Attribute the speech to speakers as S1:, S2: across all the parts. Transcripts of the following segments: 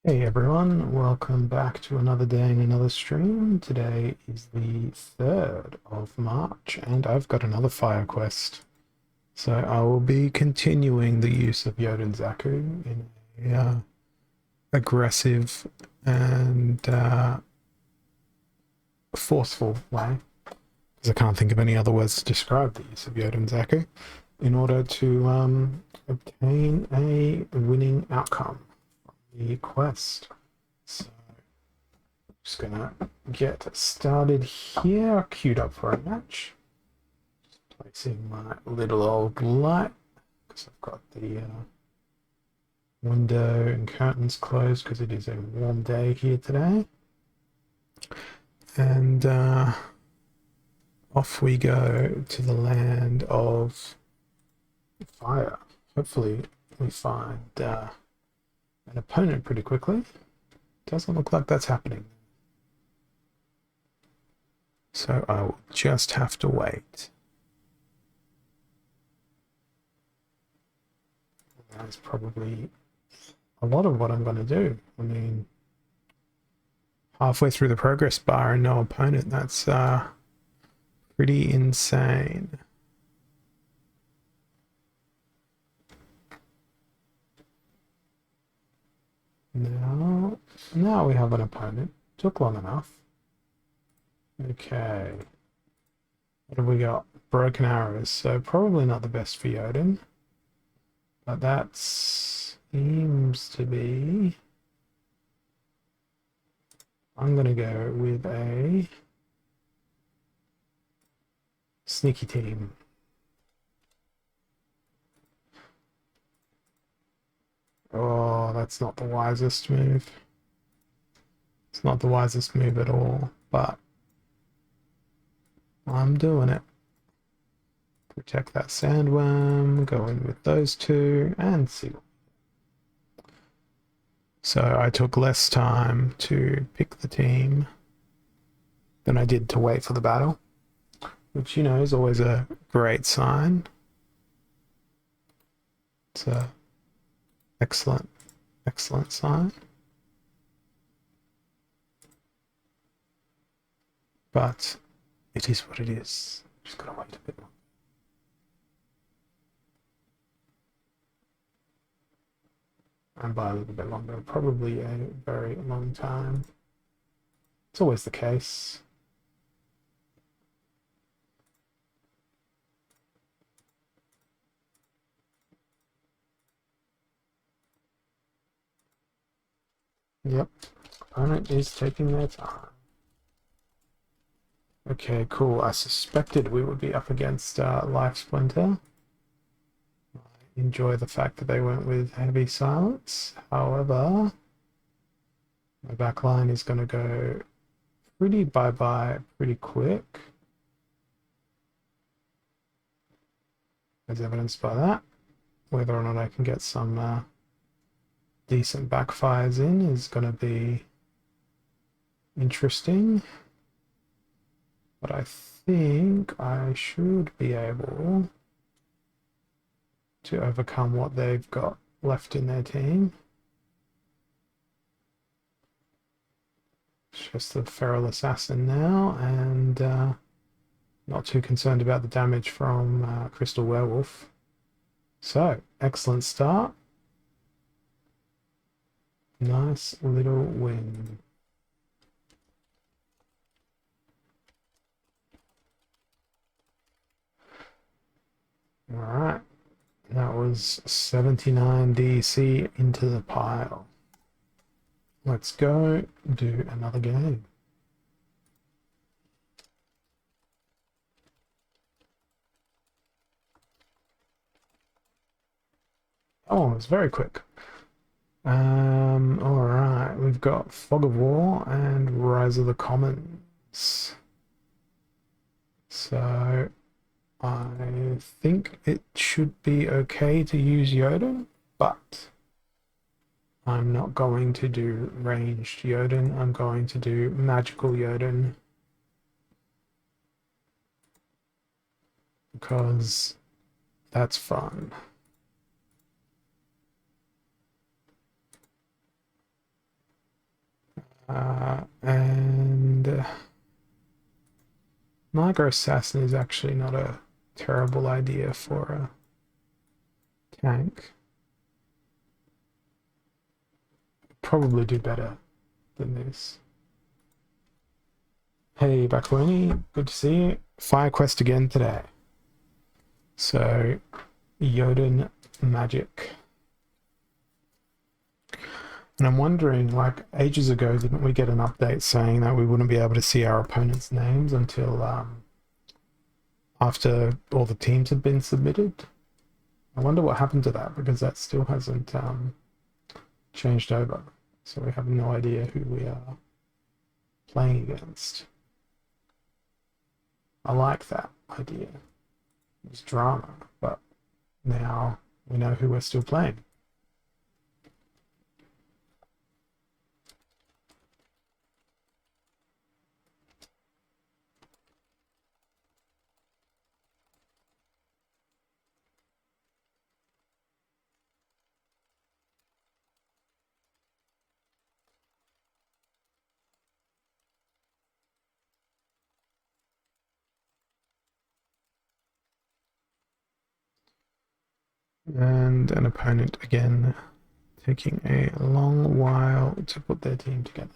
S1: Hey everyone, welcome back to another day and another stream. Today is the 3rd of March and I've got another fire quest. So I will be continuing the use of Jotun Zaku in a aggressive and forceful way, because I can't think of any other words to describe the use of Jotun Zaku, in order to obtain a winning outcome from the quest. So just gonna get started here, queued up for a match. Just placing my little old light because I've got the window and curtains closed because it is a warm day here today. And off we go to the land of fire. Hopefully we find an opponent pretty quickly. Doesn't look like that's happening. So I will just have to wait. That's probably a lot of what I'm going to do. I mean, halfway through the progress bar and no opponent, that's pretty insane. Now we have an opponent. Took long enough. Okay. What have we got? Broken arrows. So probably not the best for Jotun. But that seems to be... I'm going to go with a sneaky team. Oh, that's not the wisest move. It's not the wisest move at all, but I'm doing it. Protect that sandworm, go in with those two, and see. So I took less time to pick the team than I did to wait for the battle, which, you know, is always a great sign. It's a excellent sign. But it is what it is. Just gotta wait a bit longer. And by a little bit longer, probably a very long time. It's always the case. Yep, opponent is taking their time. Okay, cool. I suspected we would be up against Life Splinter. I enjoy the fact that they went with Heavy Silence. However, my backline is going to go pretty bye-bye pretty quick, as evidenced by that. Whether or not I can get some decent backfires in is going to be interesting. But I think I should be able to overcome what they've got left in their team. It's just the Feral Assassin now, and not too concerned about the damage from Crystal Werewolf. So, excellent start. Nice little win. Alright, that was 79 DC into the pile. Let's go do another game. Oh, it's very quick. Alright, we've got Fog of War and Rise of the Commons. So I think it should be okay to use Jotun, but I'm not going to do ranged Jotun. I'm going to do magical Jotun, because that's fun. And Micro Assassin is actually not a terrible idea for a tank. Probably do better than this. Hey, Bakuni, good to see you. Fire quest again today. So, Jotun magic. And I'm wondering, like, ages ago, didn't we get an update saying that we wouldn't be able to see our opponents' names until after all the teams had been submitted? I wonder what happened to that, because that still hasn't changed over. So we have no idea who we are playing against. I like that idea. It's drama, but now we know who we're still playing. And an opponent again taking a long while to put their team together.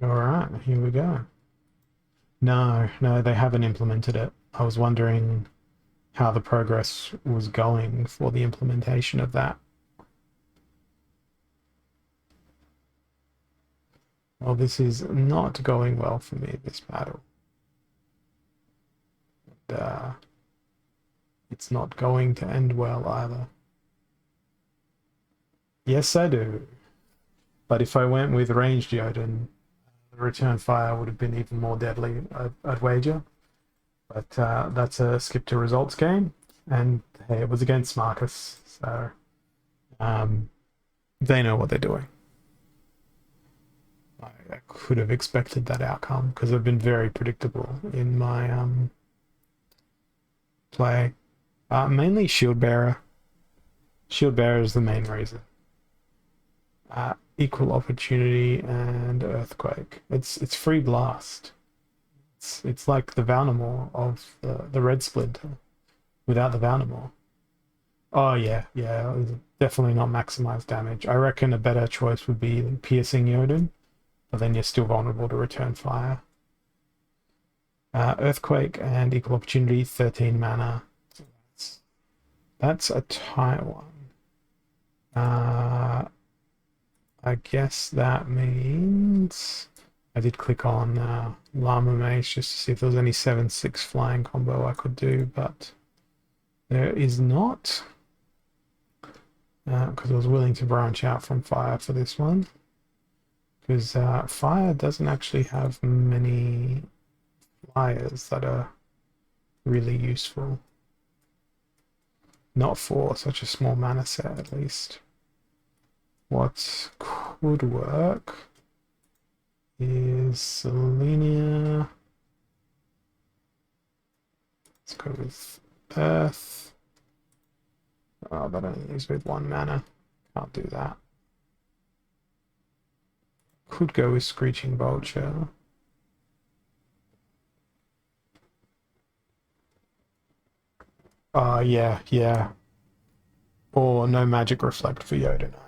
S1: All right, here we go. No, they haven't implemented it. I was wondering how the progress was going for the implementation of that. Well, this is not going well for me, this battle. And, it's not going to end well either. Yes, I do. But if I went with ranged Jotun, the return fire would have been even more deadly, I'd wager. But that's a skip to results game. And hey, it was against Marcus, so they know what they're doing. I could have expected that outcome because I've been very predictable in my play. Mainly Shield Bearer. Shield Bearer is the main reason. Equal opportunity and Earthquake. It's free blast. It's like the Valnamore of the Red Splinter without the Valnamore. Oh yeah, definitely not maximized damage. I reckon a better choice would be Piercing Jotun, but then you're still vulnerable to return fire. Earthquake and equal opportunity, 13 mana. That's a tight one. I guess that means I did click on Llama Mace just to see if there was any 7/6 flying combo I could do, but there is not. Because I was willing to branch out from fire for this one. Because fire doesn't actually have many flyers that are really useful. Not for such a small mana set, at least. What could work is Selenia. Let's go with Earth. Oh, that only leaves with 1 mana. Can't do that. Could go with Screeching Vulture. Yeah. Or no Magic Reflect for Jotun either.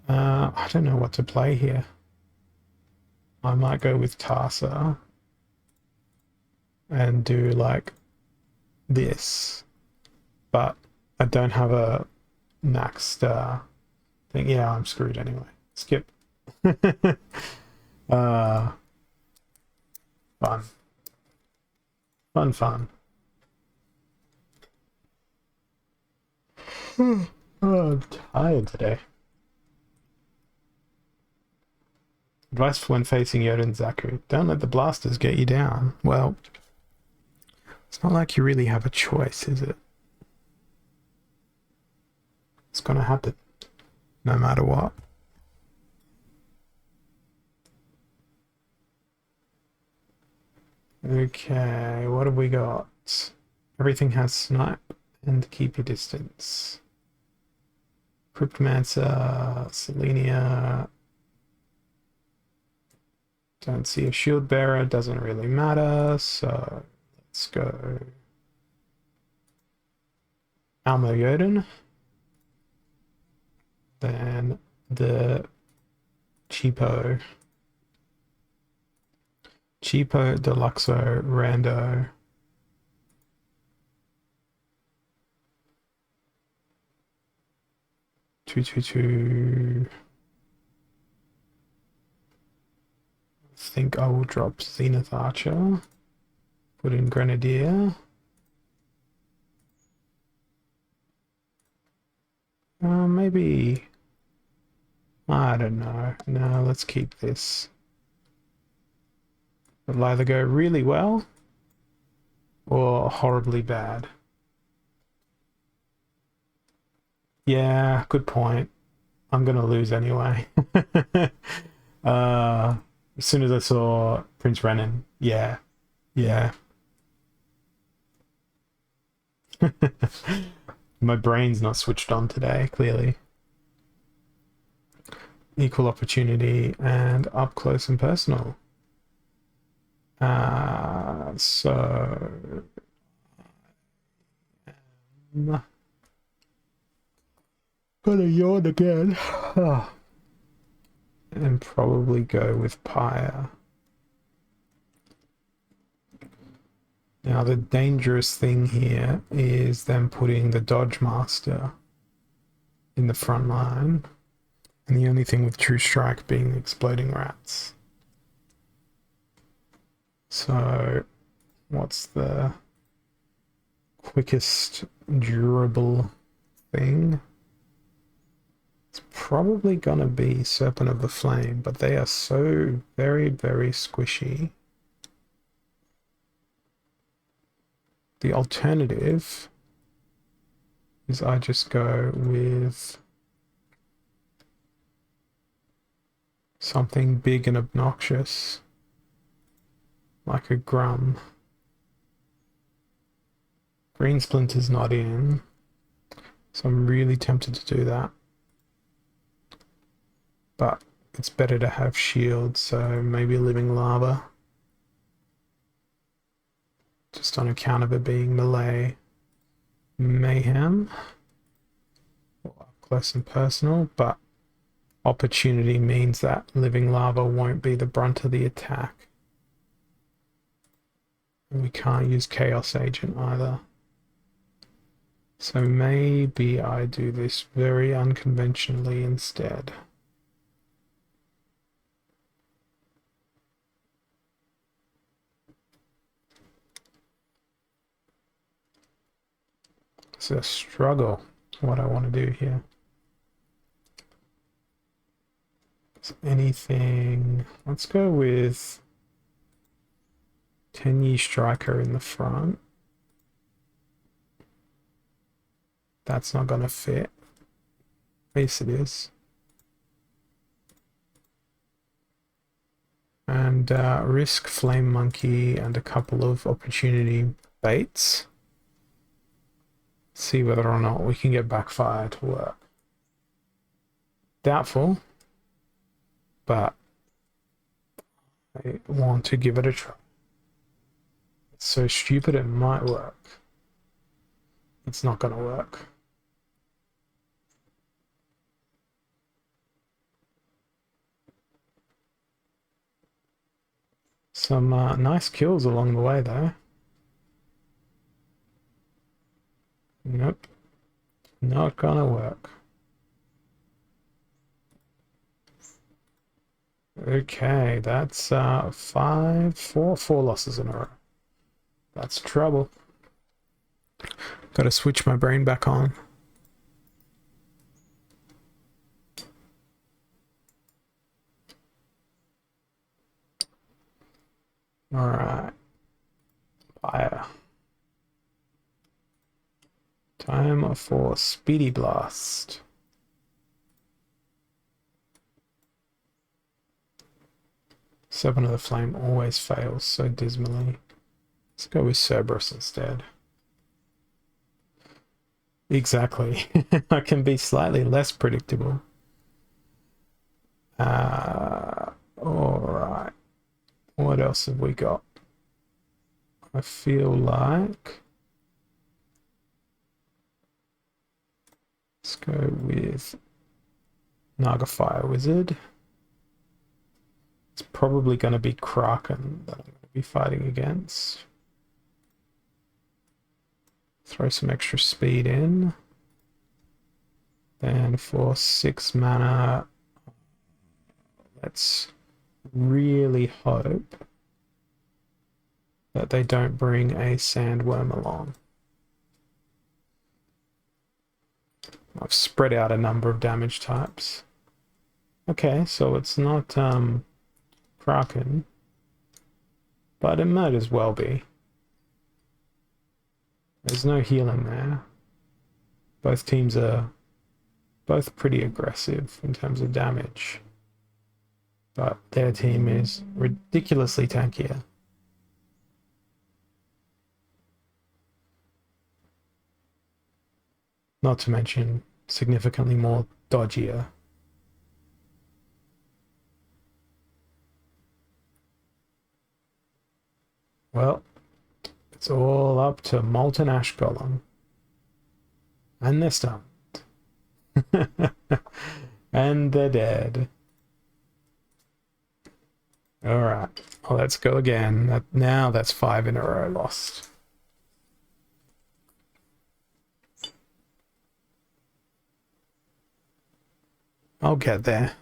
S1: I don't know what to play here. I might go with Tarsa and do like this, but I don't have a maxed thing. Yeah, I'm screwed anyway. Skip. Fun. Fun. Oh, I'm tired today. Advice for when facing Yoda and Zaku. Don't let the blasters get you down. Well, it's not like you really have a choice, is it? It's gonna happen. No matter what. Okay, what have we got? Everything has snipe and keep your distance. Cryptomancer, Selenia. Don't see a shield bearer, doesn't really matter, so let's go. Almo Yoden. Then the Cheapo, Deluxo, Rando. Two. I think I will drop Zenith Archer. Put in Grenadier. Maybe. I don't know. No, let's keep this. It'll either go really well or horribly bad. Yeah, good point. I'm gonna lose anyway. As soon as I saw Prince Renan, yeah. My brain's not switched on today, clearly. Equal opportunity and up close and personal. So gonna yawn again. And probably go with Pyre. Now the dangerous thing here is them putting the Dodge Master in the front line. And the only thing with True Strike being the exploding rats. So what's the quickest durable thing? It's probably gonna be Serpent of the Flame, but they are so very, very squishy. The alternative is I just go with something big and obnoxious, like a Grum. Green Splinter's not in, so I'm really tempted to do that. But it's better to have shield, so maybe Living Lava. Just on account of it being melee. Mayhem. Up close and personal, but opportunity means that Living Lava won't be the brunt of the attack. And we can't use Chaos Agent either. So maybe I do this very unconventionally instead. It's a struggle what I want to do here. Is anything? Let's go with Tenyi Striker in the front. That's not gonna fit. Yes, it is. And risk Flame Monkey and a couple of opportunity baits. See whether or not we can get Backfire to work. Doubtful, but I want to give it a try. It's so stupid it might work. It's not gonna work. Some nice kills along the way though. Nope, not gonna work. Okay, that's four losses in a row. That's trouble. Gotta switch my brain back on. Alright. Fire. Time for Speedy Blast. Seven of the Flame always fails so dismally. Let's go with Cerberus instead. Exactly. I can be slightly less predictable. Alright. What else have we got? I feel like... Let's go with Naga Fire Wizard. It's probably going to be Kraken that I'm going to be fighting against. Throw some extra speed in. Then for 6 mana, let's really hope that they don't bring a Sandworm along. I've spread out a number of damage types. Okay, so it's not Kraken, but it might as well be. There's no healing there. Both teams are both pretty aggressive in terms of damage, but their team is ridiculously tankier. Not to mention significantly more dodgier. Well, it's all up to Molten Ash Golem. And they're stunned. And they're dead. Alright, well, let's go again. Now that's 5 in a row lost. I'll get there.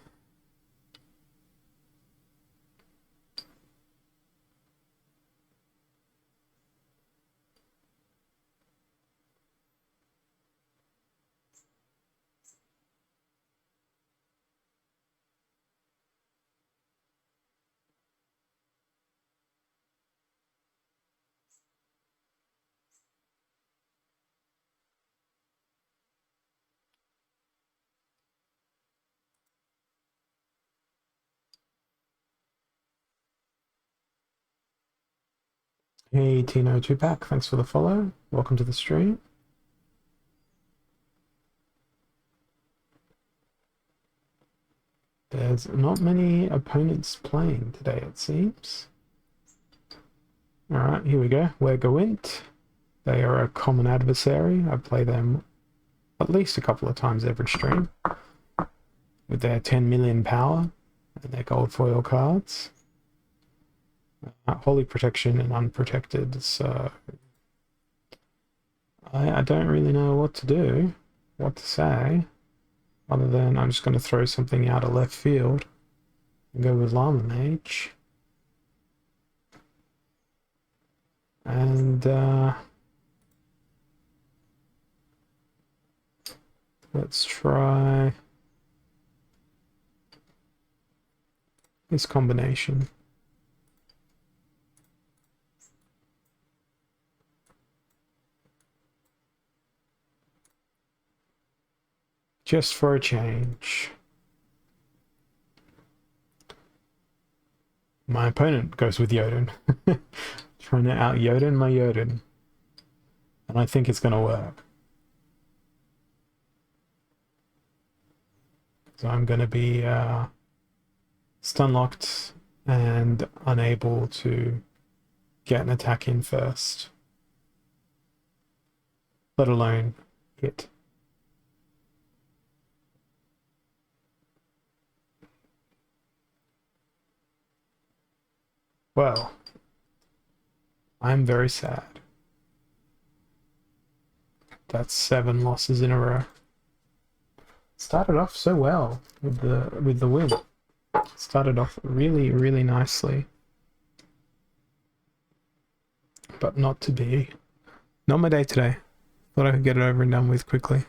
S1: Hey Tino 2-pack, thanks for the follow. Welcome to the stream. There's not many opponents playing today, it seems. Alright, here we go. Wergowint. They are a common adversary. I play them at least a couple of times every stream with their 10 million power and their gold foil cards. Holy Protection and Unprotected, so I don't really know what to do, what to say, other than I'm just going to throw something out of left field and go with Llama Mage. And let's try this combination. Just for a change. My opponent goes with Jotun. Trying to out Jotun my Jotun. And I think it's going to work. So I'm going to be stun locked and unable to get an attack in first. Let alone hit. Well, I'm very sad. That's 7 losses in a row. Started off so well with the win. Started off really, really nicely. But not to be. Not my day today. Thought I could get it over and done with quickly.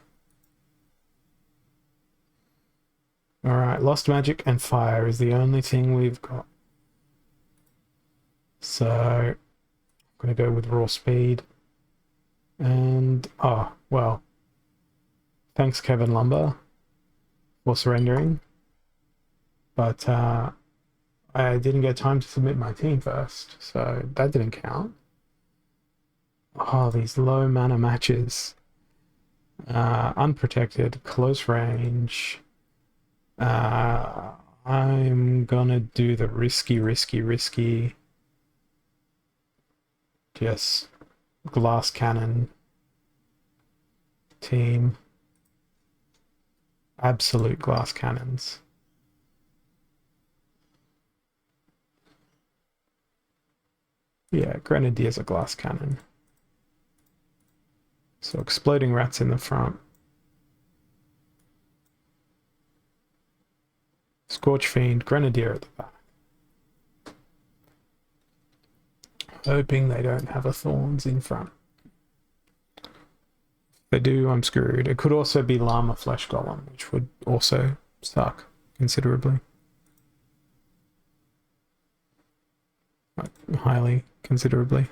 S1: Alright, Lost Magic and Fire is the only thing we've got. So I'm going to go with raw speed. And, oh, well, thanks Kevin Lumber for surrendering. But I didn't get time to submit my team first, so that didn't count. Oh, these low mana matches. Unprotected, close range. I'm gonna do the risky. Just glass cannon team. Absolute glass cannons. Yeah, Grenadier's a glass cannon. So exploding rats in the front. Scorch Fiend, Grenadier at the back. Hoping they don't have a Thorns in front. If they do, I'm screwed. It could also be Llama Flesh Golem, which would also suck considerably. Like, highly considerably.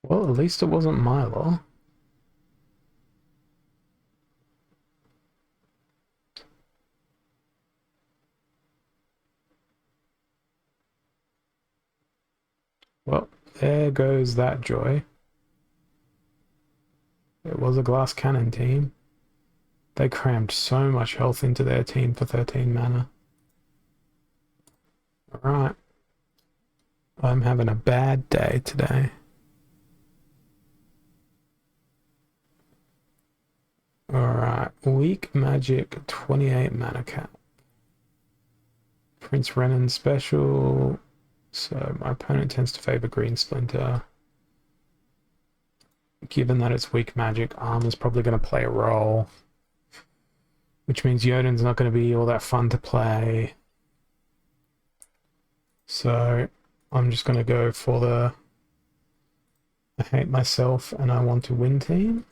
S1: Well, at least it wasn't Milo. Well, there goes that joy. It was a glass cannon team. They crammed so much health into their team for 13 mana. Alright. I'm having a bad day today. Alright, weak magic, 28 mana cap. Prince Renan special. So my opponent tends to favor Green Splinter. Given that it's weak magic, Armor's probably going to play a role. Which means Jotun's not going to be all that fun to play. So I'm just going to go for the I hate myself and I want to win team,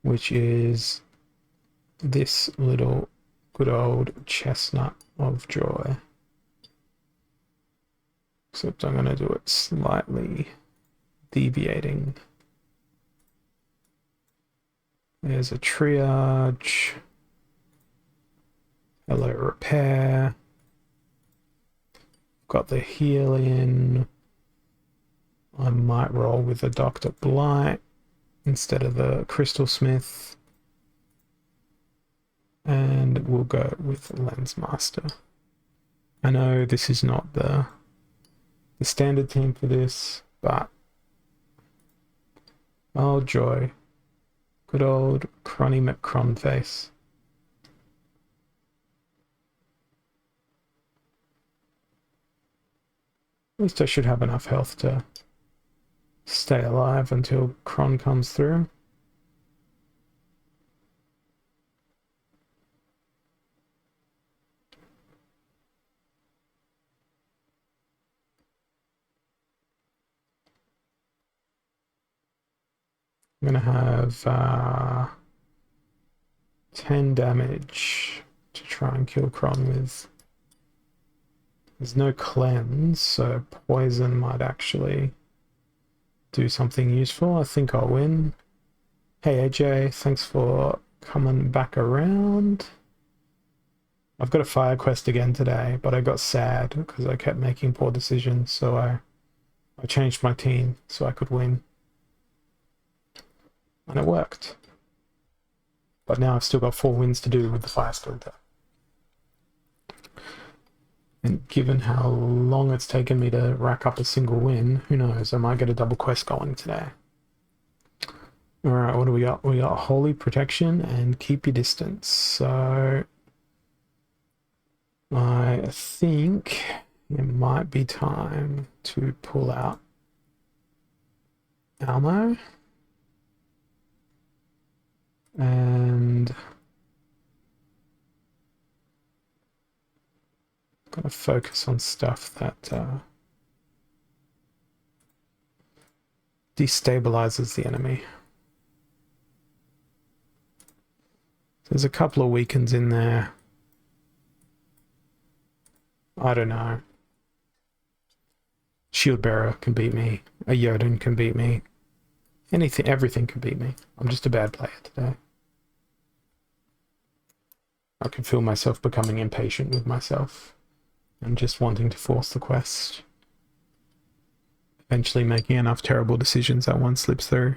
S1: which is this little good old chestnut of joy. Except I'm going to do it slightly deviating. There's a triage. Hello, repair. Got the heal in. I might roll with the Dr. Blight instead of the Crystal Smith. And we'll go with Lens Master. I know this is not the standard team for this, but oh joy. Good old Cronny McCronface. At least I should have enough health to stay alive until Cron comes through. I'm going to have 10 damage to try and kill Cron with. There's no cleanse, so poison might actually do something useful. I think I'll win. Hey AJ, thanks for coming back around. I've got a fire quest again today, but I got sad because I kept making poor decisions, so I changed my team so I could win. And it worked. But now I've still got 4 wins to do with the fire splinter. And given how long it's taken me to rack up a single win, who knows, I might get a double quest going today. Alright, what do we got? We got Holy Protection and Keep Your Distance. So I think it might be time to pull out Almo. And gotta focus on stuff that destabilizes the enemy. There's a couple of weakens in there. I don't know. Shield Bearer can beat me. A Jotun can beat me. Anything, everything can beat me. I'm just a bad player today. I can feel myself becoming impatient with myself and just wanting to force the quest. Eventually making enough terrible decisions that one slips through.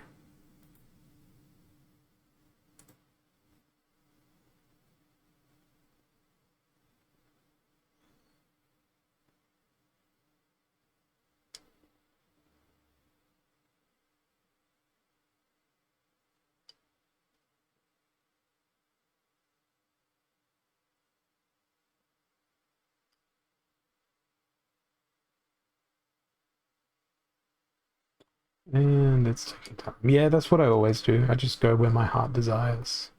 S1: And it's taking time. Yeah, that's what I always do. I just go where my heart desires.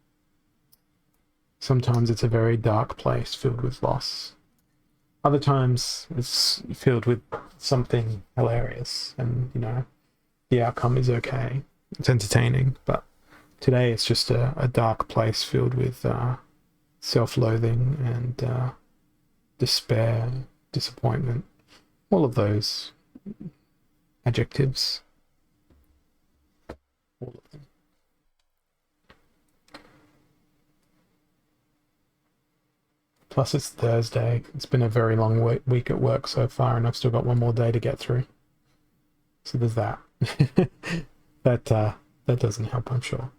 S1: Sometimes it's a very dark place filled with loss. Other times it's filled with something hilarious and, you know, the outcome is okay. It's entertaining, but today it's just a dark place filled with self-loathing and despair, disappointment, all of those adjectives. All of them. Plus it's Thursday. It's been a very long week at work so far, and I've still got one more day to get through. So there's that. That doesn't help, I'm sure.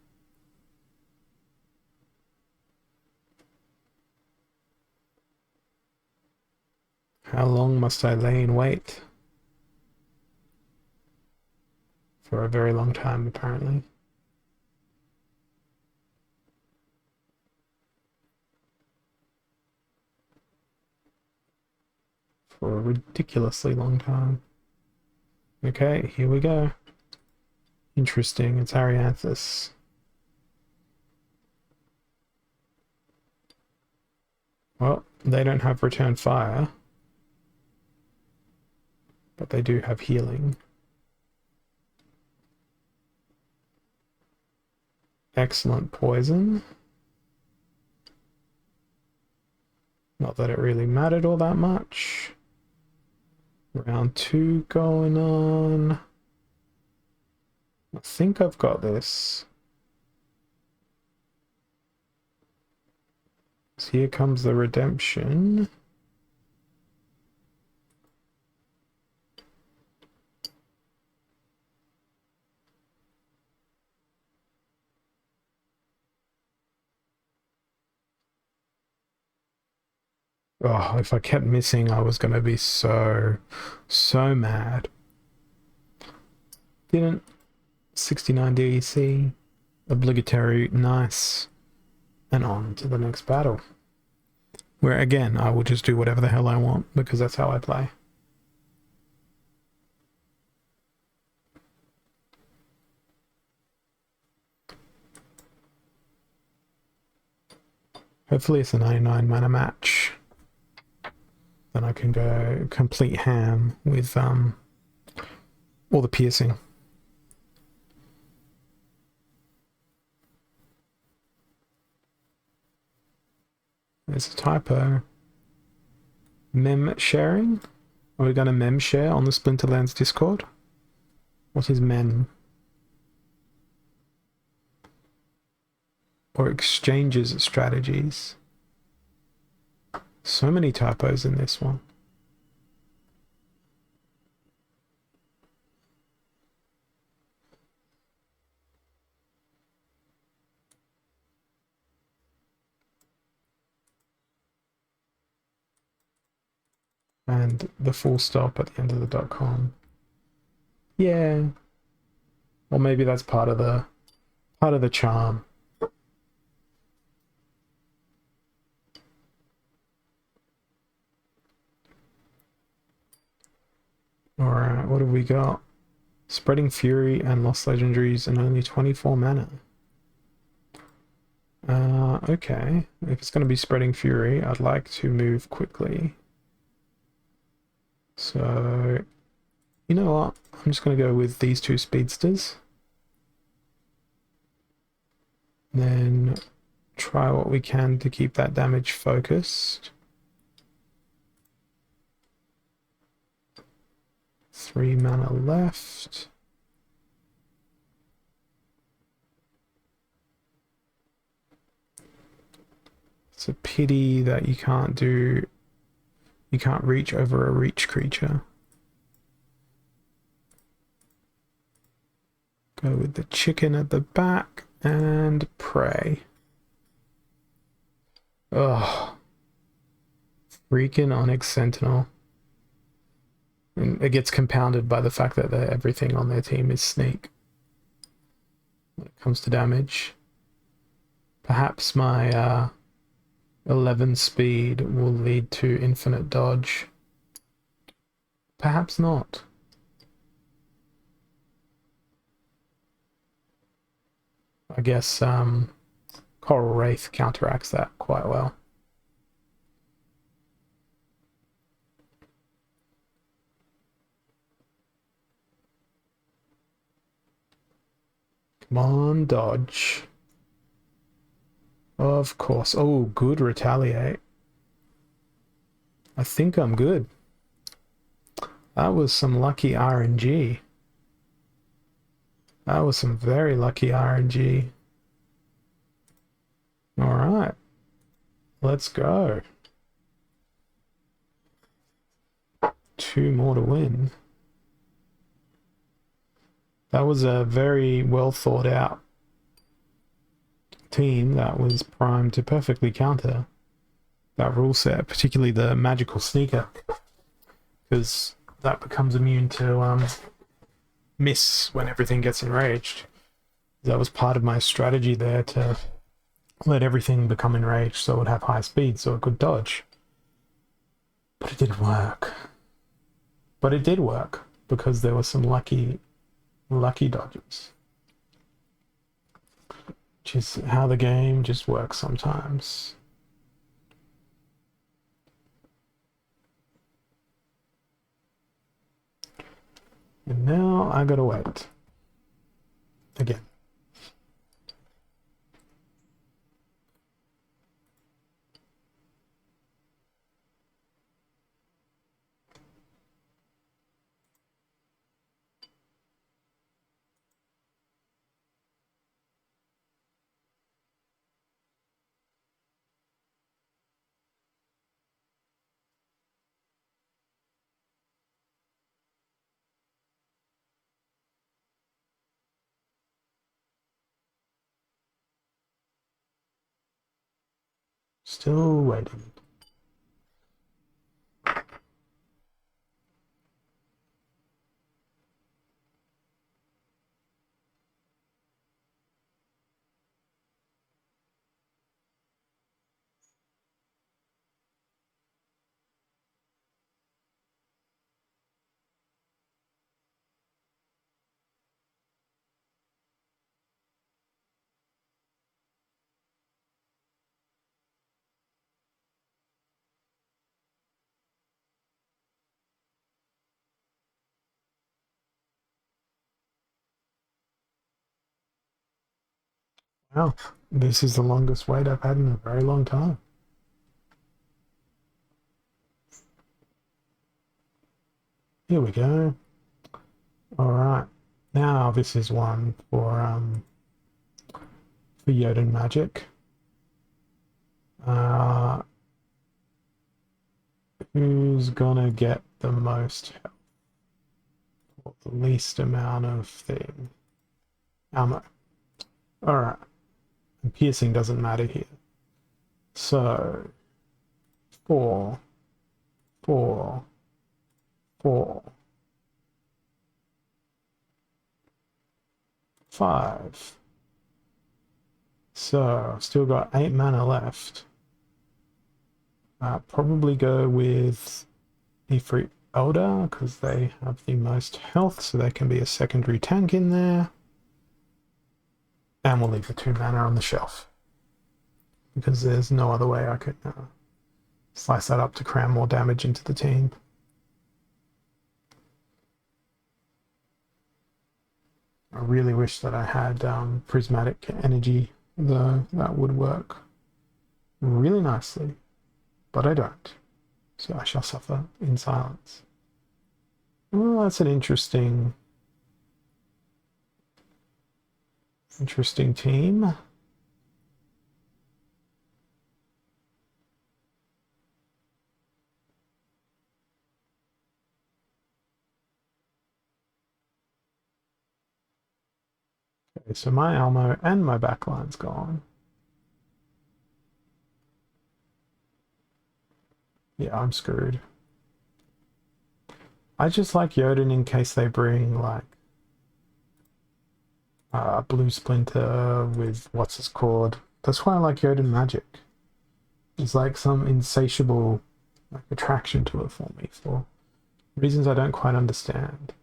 S1: How long must I lay in wait? For a very long time, apparently. For a ridiculously long time. Okay, here we go. Interesting, it's Arianthus. Well, they don't have return fire, but they do have healing. Excellent poison. Not that it really mattered all that much. Round 2 going on. I think I've got this. So here comes the redemption. Oh, if I kept missing, I was going to be so mad. Didn't. 69 DEC. Obligatory, nice. And on to the next battle. Where, again, I will just do whatever the hell I want, because that's how I play. Hopefully it's a 99 mana match. Then I can go complete ham with all the piercing. There's a typo. Mem sharing? Are we going to mem share on the Splinterlands Discord? What is mem? Or exchanges strategies? So many typos in this one. And the full stop at the end of the .com. Yeah. Or maybe that's part of the charm. Alright, what have we got? Spreading Fury and Lost Legendaries and only 24 mana. Okay. If it's going to be spreading fury, I'd like to move quickly. So, you know what? I'm just going to go with these two speedsters. Then try what we can to keep that damage focused. 3 mana left. It's a pity that you can't reach over a reach creature. Go with the chicken at the back and pray. Ugh. Freaking Onyx Sentinel. And it gets compounded by the fact that everything on their team is sneak when it comes to damage. Perhaps my 11 speed will lead to infinite dodge. Perhaps not. I guess Coral Wraith counteracts that quite well. Come on, dodge. Of course. Oh, good retaliate. I think I'm good. That was some lucky RNG. That was some very lucky RNG. Alright. Let's go. 2 more to win. That was a very well thought out team that was primed to perfectly counter that rule set, particularly the magical sneaker, because that becomes immune to miss when everything gets enraged. That was part of my strategy there, to let everything become enraged so it would have high speed so it could dodge. But it didn't work. But it did work because there were some lucky dodges. Which is how the game just works sometimes. And now I gotta wait. Again. Still waiting. Wow, this is the longest wait I've had in a very long time. Here we go. All right, now this is one for Jotun Magic. Who's gonna get the most health? Or the least amount of thing? Ammo. All right, and piercing doesn't matter here. So 4, 4, 4, 5. So still got 8 mana left. Probably go with Ifrit Elder because they have the most health, so they can be a secondary tank in there. And we'll leave the 2 mana on the shelf. because there's no other way I could slice that up to cram more damage into the team. I really wish that I had prismatic energy, though. That would work really nicely, but I don't. So I shall suffer in silence. Well, that's an interesting team. Okay, so my Almo and my backline's gone. Yeah, I'm screwed. I just like Jotun in case they bring like blue splinter with what's it called. That's why I like Jotun magic. There's like some insatiable like attraction to it for me for reasons I don't quite understand.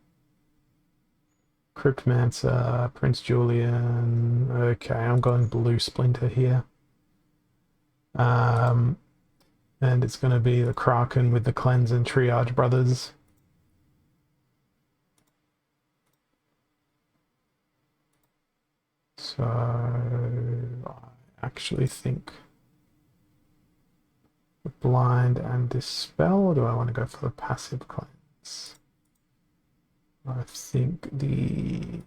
S1: Cryptmancer, Prince Julian. Okay, I'm going blue splinter here. And it's going to be the Kraken with the Cleanse and Triage brothers. So I actually think Blind and Dispel, or do I want to go for the passive cleanse? I think the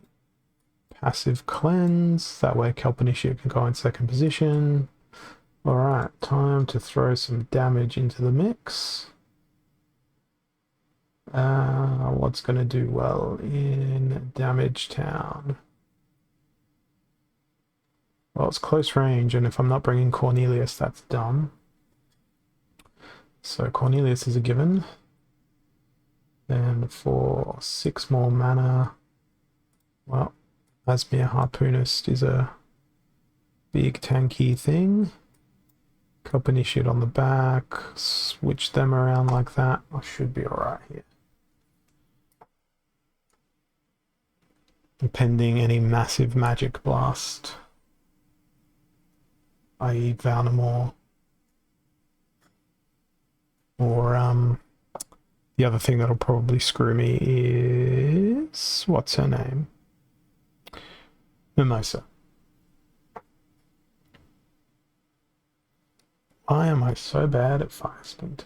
S1: passive cleanse, that way Kelp Initiate can go in second position. Alright, time to throw some damage into the mix. What's going to do well in Damage Town? Well, it's close range, and if I'm not bringing Cornelius, that's dumb. So Cornelius is a given. And for 6 more mana, well, Asmir Harpoonist is a big tanky thing. Kelp Initiate on the back, switch them around like that. I should be alright here. Pending any massive magic blast, i.e. Valnamore, or the other thing that'll probably screw me is, what's her name? Mimosa. Why am I so bad at Fire Splinter?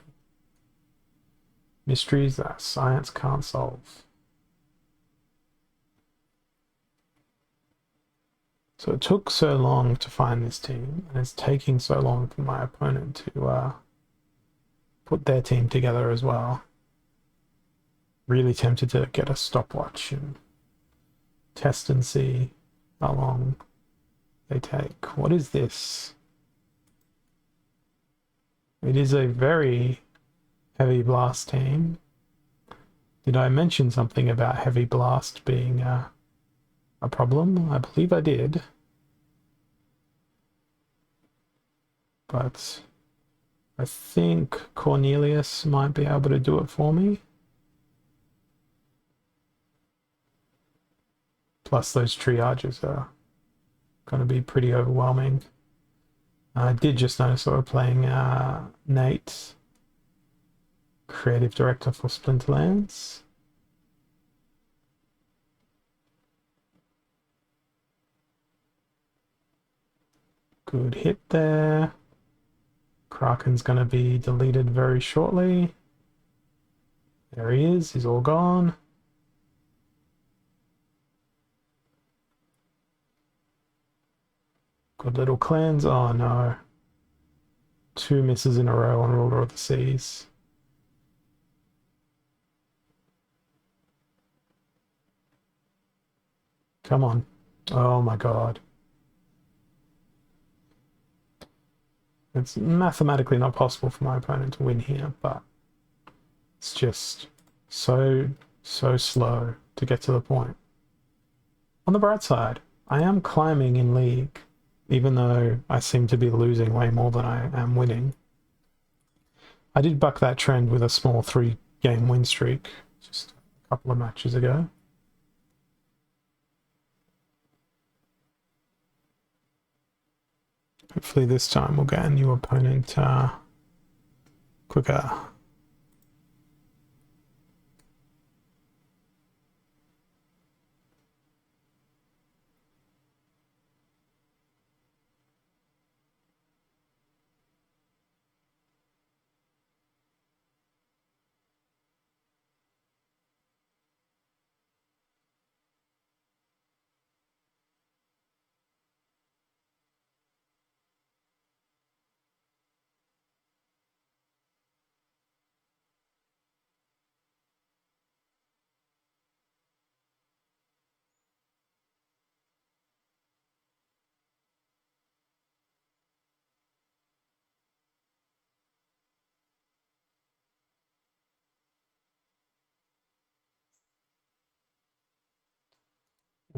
S1: Mysteries that science can't solve. So it took so long to find this team, and it's taking so long for my opponent to put their team together as well. Really tempted to get a stopwatch and test and see how long they take. What is this? It is a very heavy blast team. Did I mention something about heavy blast being a problem? I believe I did. But I think Cornelius might be able to do it for me. Plus those triages are going to be pretty overwhelming. I did just notice that we're playing Nate, creative director for Splinterlands. Good hit there. Kraken's going to be deleted very shortly. There he is, he's all gone. Good little cleanse. Oh no. 2 misses in a row on Ruler of the Seas. Come on. Oh my god. It's mathematically not possible for my opponent to win here, but it's just so slow to get to the point. On the bright side, I am climbing in League, even though I seem to be losing way more than I am winning. I did buck that trend with a small 3-game win streak just a couple of matches ago. Hopefully this time we'll get a new opponent quicker.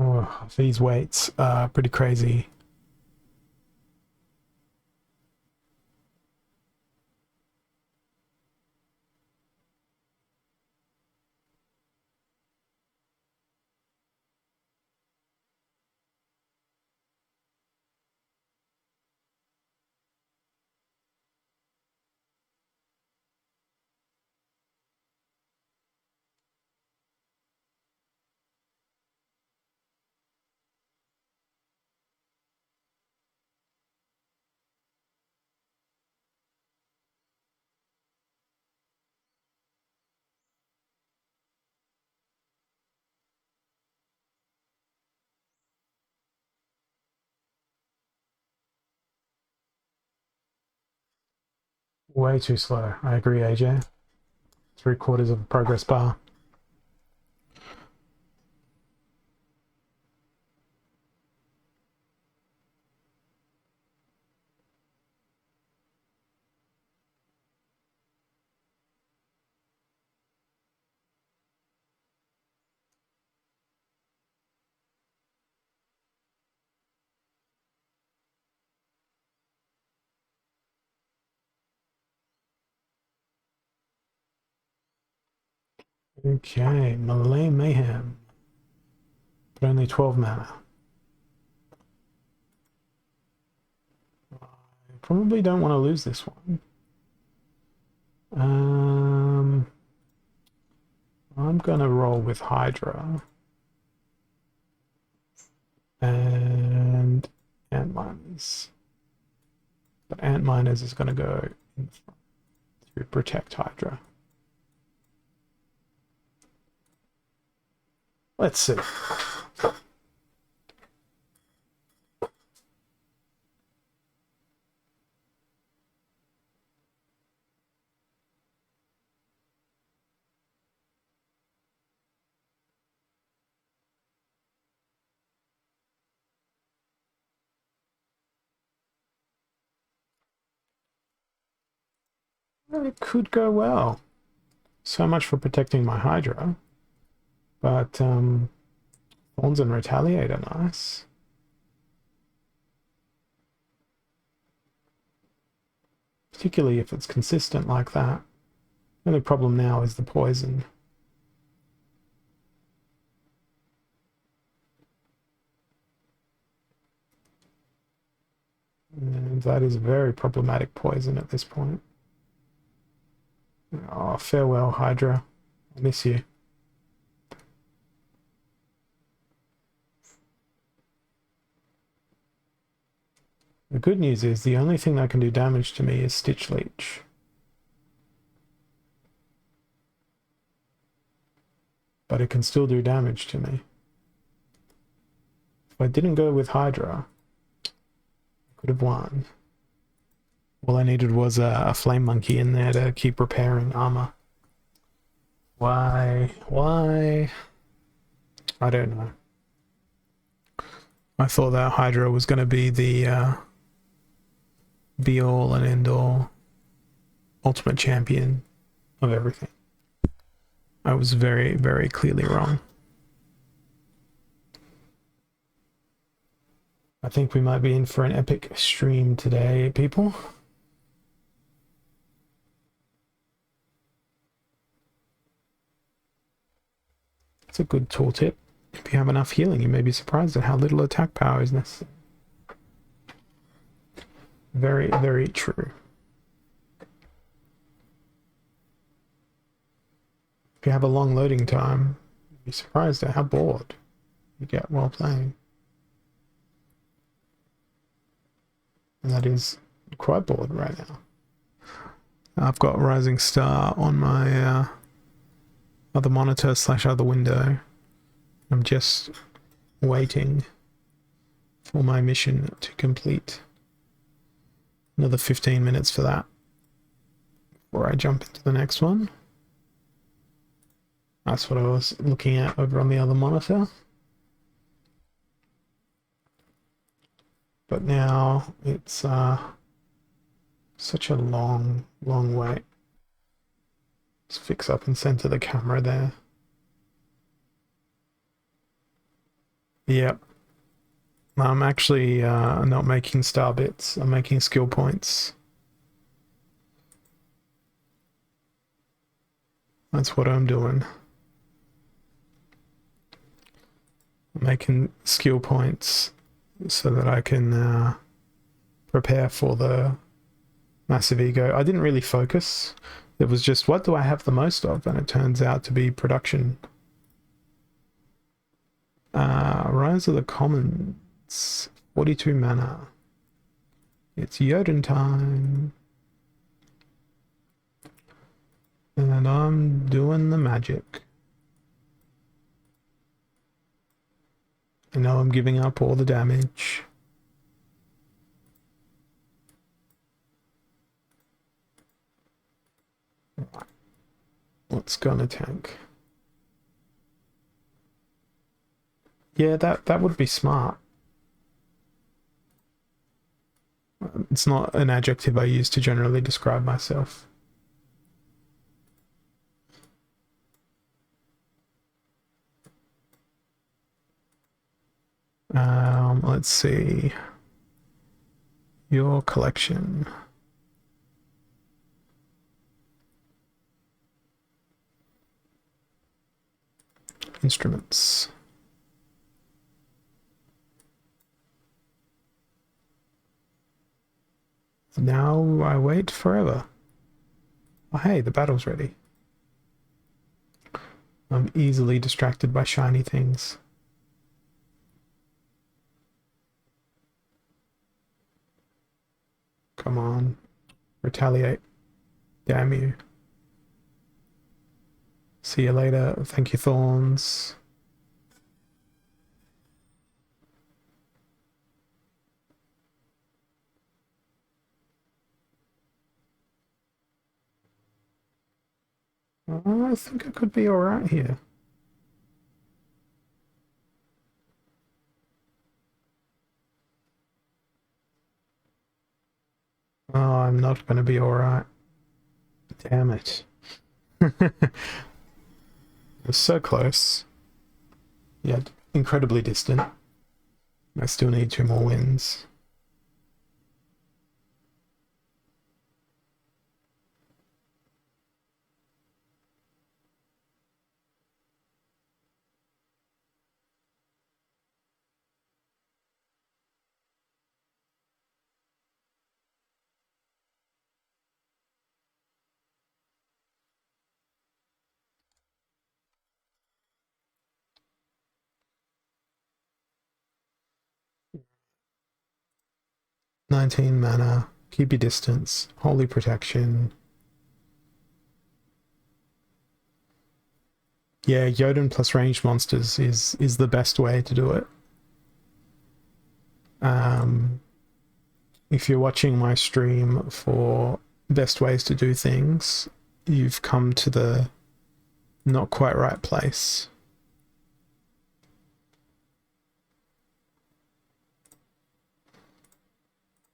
S1: Oh, these weights are pretty crazy. Way too slow. I agree, AJ. 3/4 of a progress bar. Okay, Malay Mayhem. But only 12 mana. I probably don't want to lose this one. I'm gonna roll with Hydra. And Ant Miners. But Ant Miners is gonna go in front to protect Hydra. Let's see. It could go well. So much for protecting my Hydra. But Thorns and Retaliate are nice. Particularly if it's consistent like that. The only problem now is the poison. And that is very problematic poison at this point. Oh, farewell, Hydra. I miss you. The good news is the only thing that can do damage to me is Stitch Leech. But it can still do damage to me. If I didn't go with Hydra, I could have won. All I needed was a Flame Monkey in there to keep repairing armor. Why? Why? I don't know. I thought that Hydra was going to be the be-all and end-all ultimate champion of everything. I was very, very clearly wrong. I think we might be in for an epic stream today, people. It's a good tooltip. If you have enough healing, you may be surprised at how little attack power is necessary. Very, very true. If you have a long loading time, you'd be surprised at how bored you get while playing. And that is quite bored right now. I've got Rising Star on my other monitor / other window. I'm just waiting for my mission to complete. Another 15 minutes for that before I jump into the next one. That's what I was looking at over on the other monitor. But now it's such a long wait. Let's fix up and center the camera there. Yep. I'm actually not making star bits. I'm making skill points. That's what I'm doing. I'm making skill points so that I can prepare for the massive ego. I didn't really focus. It was just, what do I have the most of? And it turns out to be production. Rise of the Commons. 42 mana. It's Jotun time. And I'm doing the magic. I know I'm giving up all the damage. What's gonna tank? Yeah, that would be smart. It's not an adjective I use to generally describe myself. Let's see. Your collection. Instruments. Now I wait forever. Oh, hey, the battle's ready. I'm easily distracted by shiny things. Come on. Retaliate. Damn you. See you later. Thank you, Thorns. I think I could be alright here. Oh, I'm not going to be alright. Damn it. It was so close. Yet incredibly distant. I still need 2 more wins. "19 mana, keep your distance, holy protection." Yeah, Jotun plus ranged monsters is the best way to do it. If you're watching my stream for best ways to do things, you've come to the not quite right place.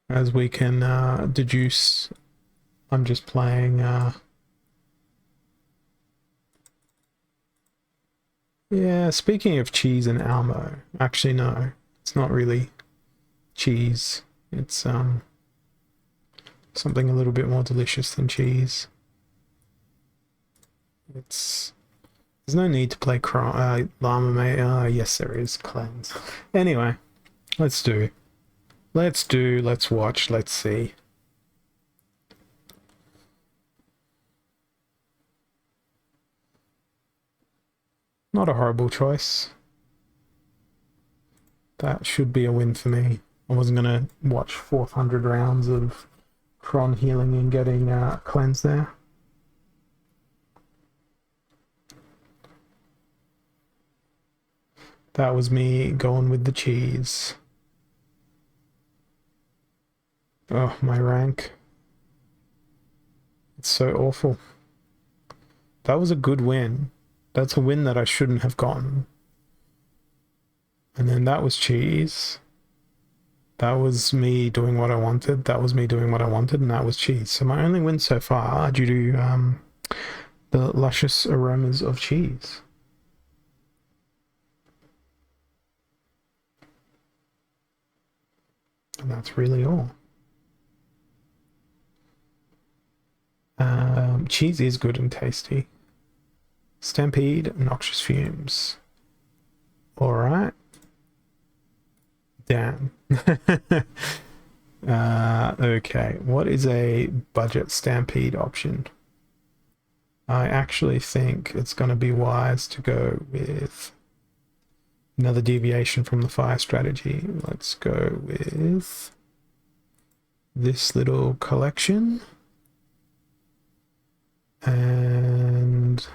S1: As we can deduce, I'm just playing yeah, speaking of cheese and Almo, actually no, it's not really cheese. It's something a little bit more delicious than cheese. There's no need to play Llama Mate. Yes, there is. Cleanse. Anyway, let's do Let's watch, let's see. Not a horrible choice. That should be a win for me. I wasn't going to watch 400 rounds of Kron healing and getting cleanse there. That was me going with the cheese. Oh, my rank. It's so awful. That was a good win. That's a win that I shouldn't have gotten. And then that was cheese. That was me doing what I wanted. That was me doing what I wanted, and that was cheese. So my only win so far due to the luscious aromas of cheese. And that's really all. Cheese is good and tasty. Stampede, noxious fumes. Alright. Damn. Okay, what is a budget stampede option? I actually think it's going to be wise to go with another deviation from the fire strategy. Let's go with this little collection. And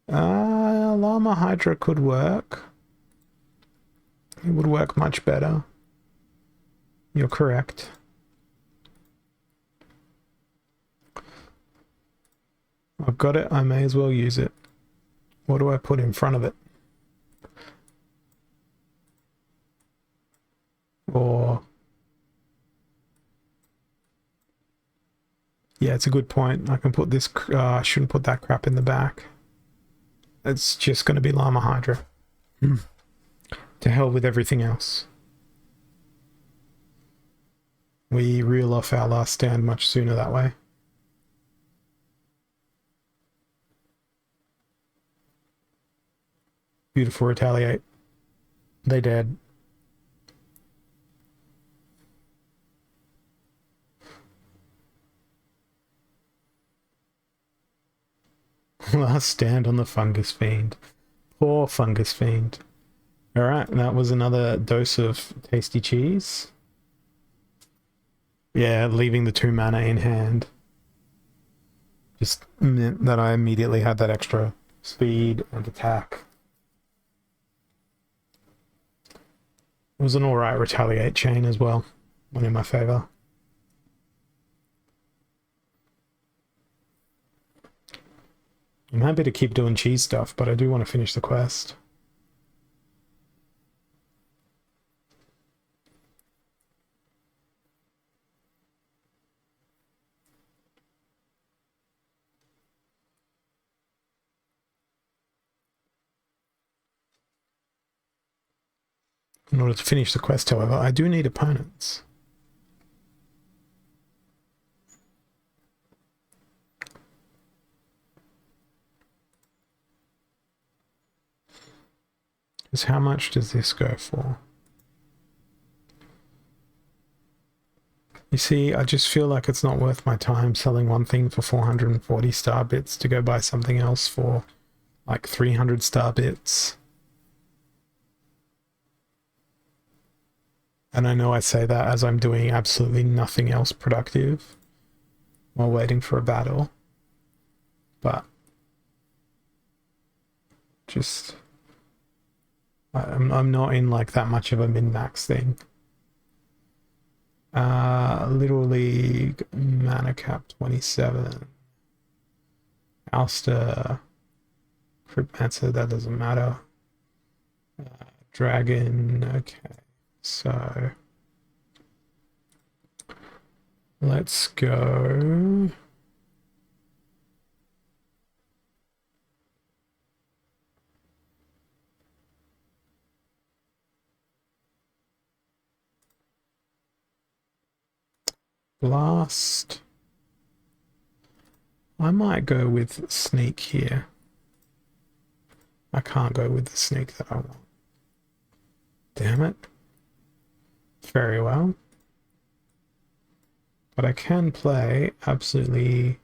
S1: Llama Hydra could work. It would work much better. You're correct. I've got it, I may as well use it. What do I put in front of it? Or... yeah, it's a good point. I can put this... I shouldn't put that crap in the back. It's just going to be Llama Hydra. To hell with everything else. We reel off our last stand much sooner that way. Beautiful retaliate. They dead. Last stand on the Fungus Fiend. Poor Fungus Fiend. Alright, that was another dose of tasty cheese. Yeah, leaving the 2 mana in hand just meant that I immediately had that extra speed and attack. It was an alright retaliate chain as well. Went in my favor. I'm happy to keep doing cheese stuff, but I do want to finish the quest. In order to finish the quest, however, I do need opponents. Because how much does this go for? You see, I just feel like it's not worth my time selling one thing for 440 star bits to go buy something else for like 300 star bits. And I know I say that as I'm doing absolutely nothing else productive while waiting for a battle. But just... I'm not in like that much of a min-max thing. Little League, mana cap 27. Alster, Cryptmancer, that doesn't matter. Dragon, okay. So let's go. Blast. I might go with Sneak here. I can't go with the Sneak that I want. Damn it. very well. But I can play absolutely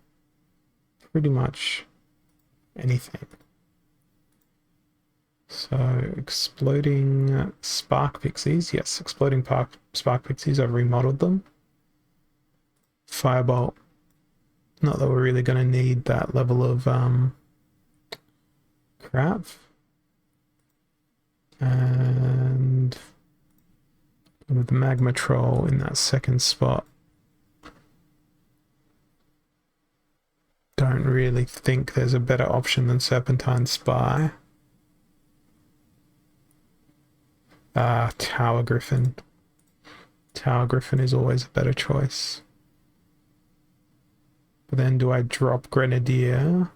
S1: pretty much anything. So, exploding spark pixies. Yes, exploding spark pixies. I've remodeled them. Firebolt. Not that we're really going to need that level of crap. And with the magma troll in that second spot, don't really think there's a better option than Serpentine Spy. Tower Griffin. Tower Griffin is always a better choice. But then do I drop Grenadier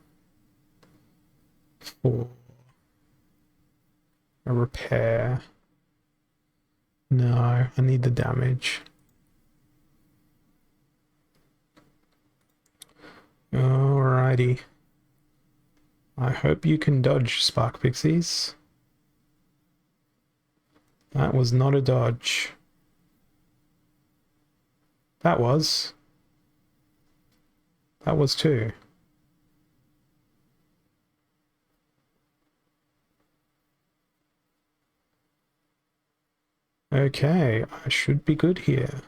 S1: for a repair? No, I need the damage. Alrighty. I hope you can dodge, Spark Pixies. That was not a dodge. That was. That was too. Okay, I should be good here.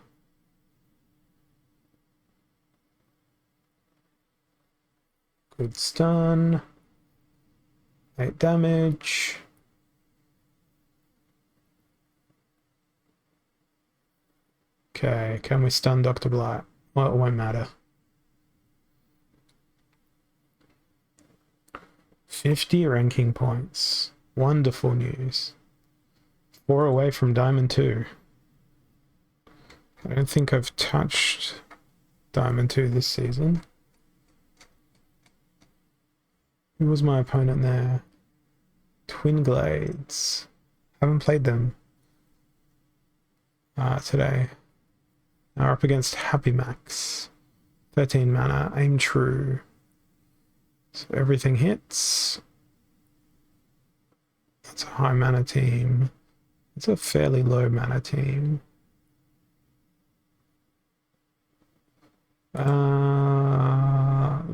S1: Good stun. 8 damage. Okay, can we stun Dr. Blight? Well, it won't matter. 50 ranking points. Wonderful news. 4 away from Diamond 2. I don't think I've touched Diamond 2 this season. Who was my opponent there? Twin Glades. Haven't played them today. Now we're up against Happy Max. 13 mana, aim true. So everything hits. That's a high mana team. It's a fairly low mana team.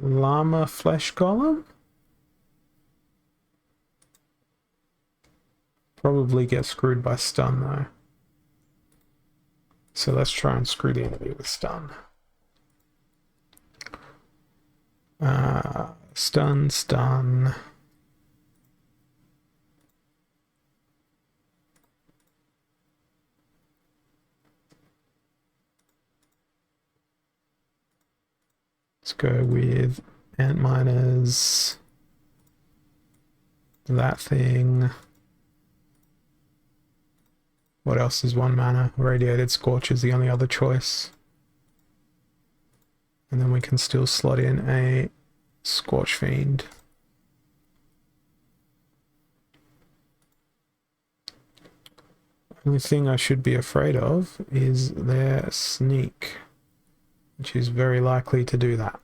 S1: Llama Flesh Golem? Probably get screwed by stun though. So let's try and screw the enemy with stun. Stun. Let's go with ant miners. That thing. What else is 1 mana? Radiated Scorch is the only other choice. And then we can still slot in a Scorch Fiend. Only thing I should be afraid of is their sneak, which is very likely to do that.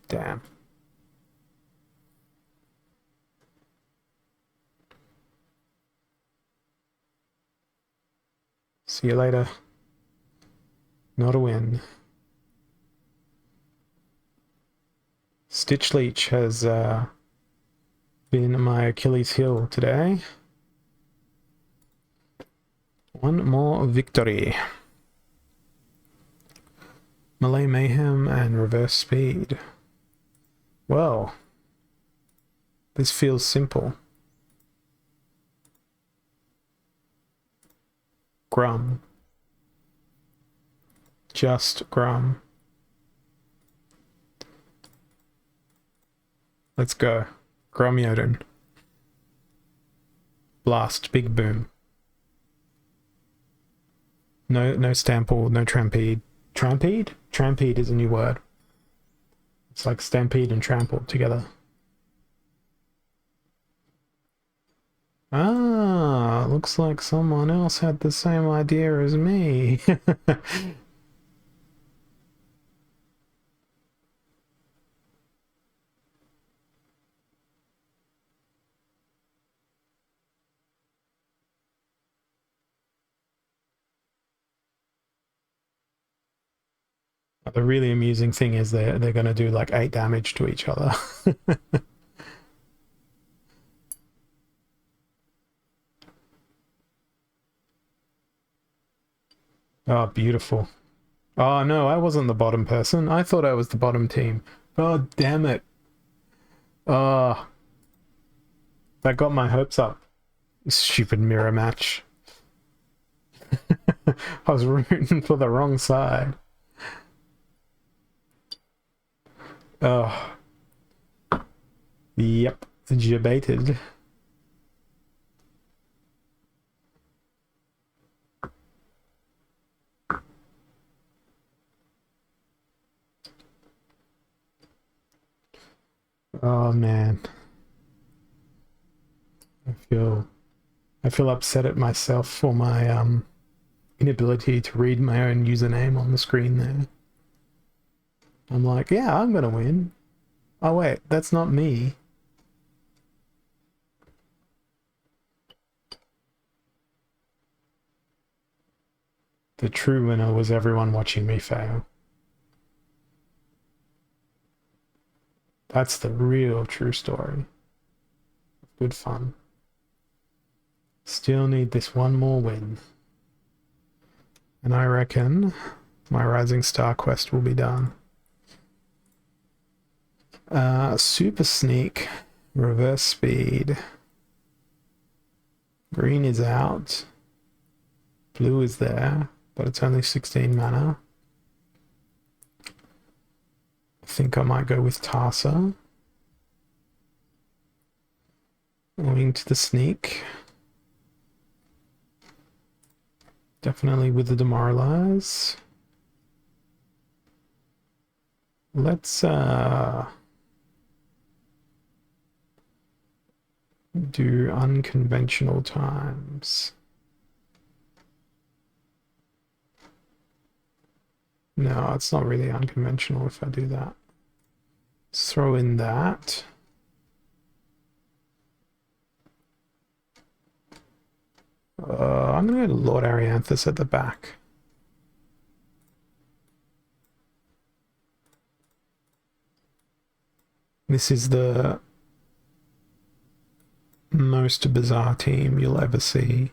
S1: Damn. See you later. Not a win. Stitch Leech has been my Achilles heel today. One more victory. Melee Mayhem and Reverse Speed. Well, this feels simple. Grum. Just Grum. Let's go. Grumyoden. Blast. Big boom. No Stampede, no Trampede. Trampede? Trampede is a new word. It's like Stampede and Trample together. Ah, looks like someone else had the same idea as me. The really amusing thing is they're going to do like 8 damage to each other. Oh, beautiful. Oh no, I wasn't the bottom person. I thought I was the bottom team. Oh, damn it. Oh, that got my hopes up. Stupid mirror match. I was rooting for the wrong side. Oh, yep, debated. Oh man, I feel upset at myself for my inability to read my own username on the screen there. I'm like, yeah, I'm gonna win. Oh wait, that's not me. The true winner was everyone watching me fail. That's the real true story. Good fun. Still need this one more win. And I reckon my Rising Star quest will be done. Super Sneak, Reverse Speed. Green is out. Blue is there, but it's only 16 mana. I think I might go with Tarsa. Going to the Sneak. Definitely with the Demoralize. Let's do unconventional times. No, it's not really unconventional if I do that. Let's throw in that. I'm gonna go to Lord Arianthus at the back. This is the most bizarre team you'll ever see.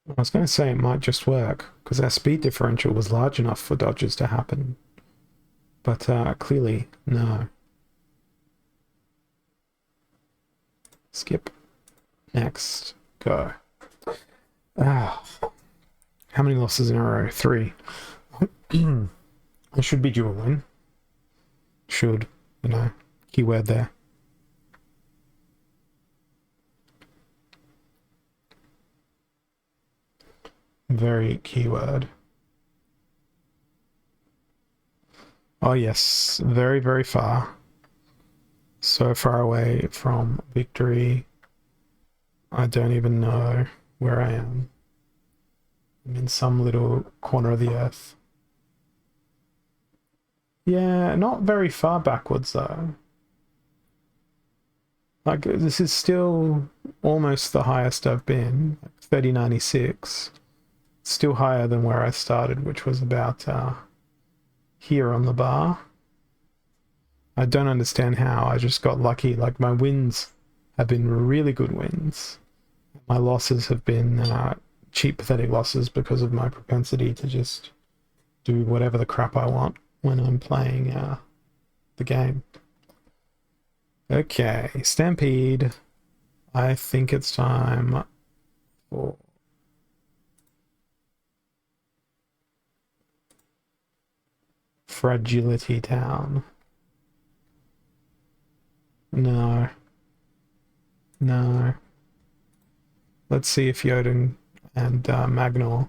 S1: I was going to say it might just work, because our speed differential was large enough for dodges to happen. But clearly, no. Skip. Next. Go. Ah. How many losses in a row? 3. I should be due a win. Should, you know, keyword there. Very keyword. Oh yes, very, very far. So far away from victory. I don't even know where I am. I'm in some little corner of the earth. Yeah, not very far backwards though. Like, this is still almost the highest I've been, like 3096. Still higher than where I started, which was about here on the bar. I don't understand how. I just got lucky. Like, my wins have been really good wins. My losses have been cheap, pathetic losses because of my propensity to just do whatever the crap I want when I'm playing the game. Okay, Stampede. I think it's time for Fragility Town. No. No. Let's see if Jotun and Magnor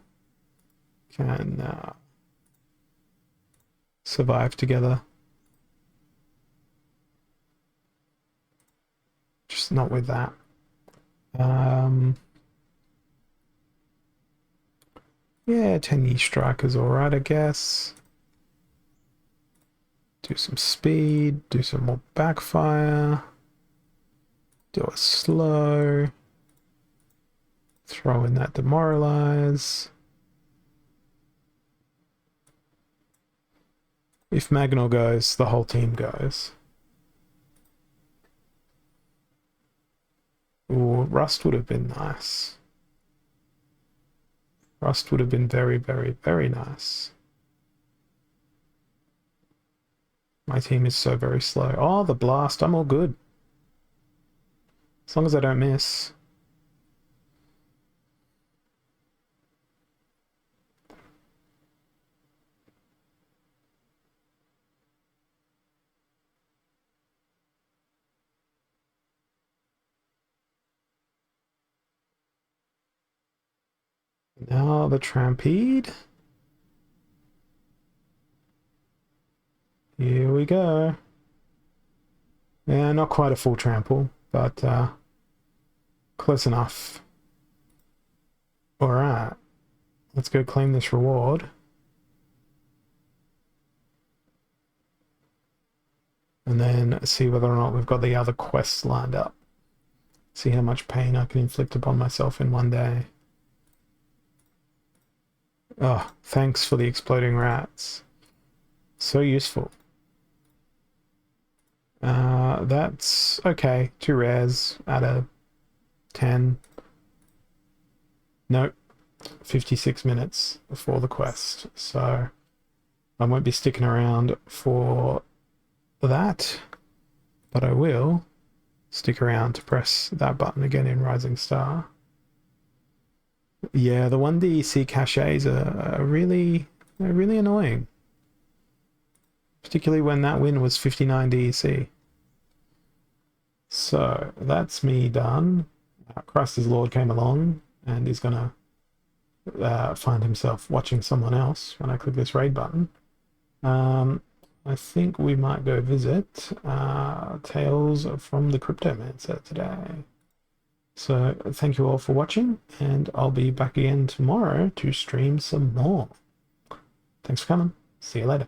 S1: can survive together. Just not with that. Yeah, 10-year strike is alright, I guess. do some speed, do some more backfire, do a slow, throw in that demoralize. If Magnol goes, the whole team goes. Ooh, Rust would have been nice. Rust would have been very, very, very nice. My team is so very slow. Oh, the blast. I'm all good. As long as I don't miss. Now the Trampede. Here we go. Yeah, not quite a full trample, but close enough. Alright, let's go claim this reward. And then see whether or not we've got the other quests lined up. See how much pain I can inflict upon myself in one day. Oh, thanks for the exploding rats. So useful. That's okay. 2 rares out of 10. Nope. 56 minutes before the quest. So I won't be sticking around for that, but I will stick around to press that button again in Rising Star. Yeah, the 1DEC caches are really annoying. Particularly when that win was 59 DEC. So that's me done. Christ as Lord came along and is gonna find himself watching someone else when I click this raid button. I think we might go visit Tales from the Cryptomancer today. So thank you all for watching, and I'll be back again tomorrow to stream some more. Thanks for coming. See you later.